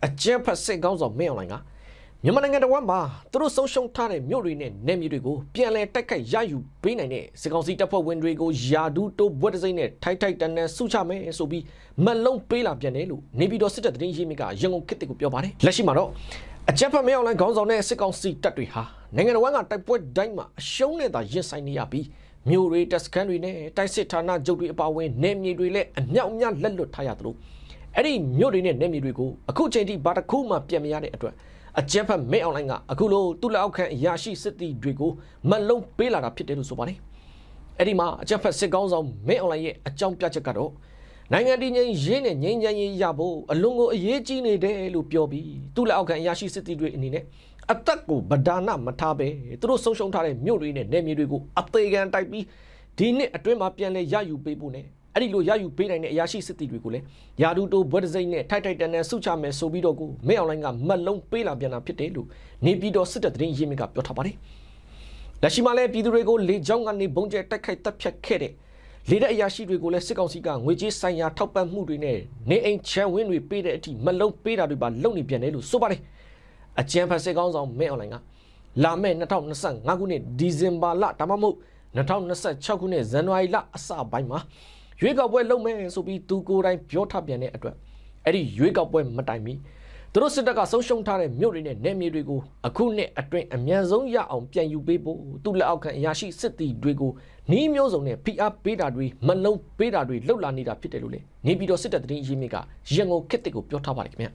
အကျန်းဖတ်စစ်ကောင်းဆောင်မင်းအောင်လှိုင်ကမြန်မာနိုင်ငံတော်မှာသူတို့ဆုံးရှုံးထားတဲ့မြို့တွေနဲ့နယ်မြေတွေကိုပြန်လည်တိုက်ခိုက်ရယူပေးနိုင်တဲ့စစ်ကောင်စီတပ်ဖွဲ့ဝင်တွေကိုယာဒူတိုးဘွဲ့တစိမ့်နဲ့ထိုက်တန်နဲ့စုချမယ်ဆိုပြီးမလုံးပေးလာပြန်တယ်လို့နေပြည်တော်စစ်တပ်သတင်းရင်းမြစ်ကရန်ကုန်ခေတ်ကိုပြောပါတယ်လက်ရှိမှာတော့အကျန်းဖတ်မင်းအောင်လှိုင်ခေါင်းဆောင်တဲ့စစ်ကောင်စီတပ်တွေဟာနိုင်ငံတော်ကတိုက်ပွဲတိုင်းမှာအရှုံးနဲ့သာရင်ဆိုင်နေရပြီးမြို့တွေတပ်စခန်းတွေနဲ့တိုက်စစ်ဌာနချုပ်တွေအပါအဝင်နယ်မြေတွေလည်းအမြောက်အများလက်လွတ်ထားရသလိုအဲ့ဒီမြို့တွေနဲ့နယ်မြေတွေကိုအခုချိန်ထိဘာတစ်ခုမှပြန်မရတဲ့အတွက်အကျန်းဖတ်မင်းအောင်လှိုင်ကအခုလိုသူ့လက်အောက်ခံအရာရှိစစ်သည်တွေကိုမလုံးပေးလာတာဖြစ်တယ်လို့ဆိုပါတယ်အဲ့ဒီမှာအကျန်းဖတ်စစ်ကောင်းဆောင်မင်းအောင်လှိုင်ရဲ့အကြောင်းပြချက်ကတော့နိုင်ငံတည်ငြိမ်ရေးနဲ့ငြိမ်းချမ်းရေးရဖို့အလွန်ကိုအရေးကြီးနေတယ်လို့ပြောပြီးသူ့လက်အောက်ခံအရာရှိစစ်သည်တွေအနေနဲ့အသက်ကိုဗဒါနမထားပဲသူတို့ဆုံးရှုံးထားတဲ့မြို့တွေနဲ့နယ်မြေတွေကိုအသေးခံတိုက်ပြီးဒီနှစ်အတွင်းမှာပြန်လဲရယူပေးဖို့နဲ့အဲ့ဒီလိုရယူပေးနိုင်တဲ့အရာရှိစစ်သည်တွေကိုလည်းယာဒူတိုဘွဲ့တစိမ့်နဲ့ထိုက်တန်နဲ့စုချမယ်ဆိုပြီးတော့ကိုမင်းအောင်လှိုင်ကမတ်လုံးပေးလာပြန်တာဖြစ်တယ်လို့နေပြည်တော်စစ်တပ်သတင်းရင်းမြစ်ကပြောထားပါတယ်လက်ရှိမှာလည်းပြည်သူတွေကိုလေကြောင်းကနေဘုံကျဲတိုက်ခိုက်တပ်ဖြတ်ခဲ့တဲ့လေတပ်အရာရှိတွေကိုလည်းစစ်ကောင်စီကငွေကြေးဆိုင်ရာထောက်ပံ့မှုတွေနဲ့နေအိမ်ချမ်းဝင်းတွေပေးတဲ့အထိမလုံးပေးတာတွေပါလုပ်နေပြန်တယ်လို့ဆိုပါတယ်အကြံဖတ်စစ်ကောင်းဆောင်မင်းအောင်လှိုင်ကလာမယ့်2025ခုနှစ်ဒီဇင်ဘာလဒါမှမဟုတ်2026ခုနှစ်ဇန်နဝါရီလအစပိုင်းမှာရွေးကောက်ပွဲလုပ်မယ်ဆိုပြီးသူကိုယ်တိုင်ပြောထားပြန်တဲ့အတွက်အဲ့ဒီရွေးကောက်ပွဲမတိုင်မီသူတို့စစ်တပ်ကဆုံးရှုံးထားတဲ့မြို့တွေနဲ့နယ်မြေတွေကိုအခုနှစ်အတွင်းအမြန်ဆုံးရအောင်ပြန်ယူပေးဖို့သူ့လက်အောက်ခံအရာရှိစစ်သည်တွေကိုနှီးမျိုးစုံနဲ့ဖိအားပေးတာတွေမလုံးပေးတာတွေလှုပ်လာနေတာဖြစ်တယ်လို့လေနေပြည်တော်စစ်တပ်သတင်းရင်းမြစ်ကရန်ကုန်ခေတ်ကိုပြောထားပါတယ်ခင်ဗျာ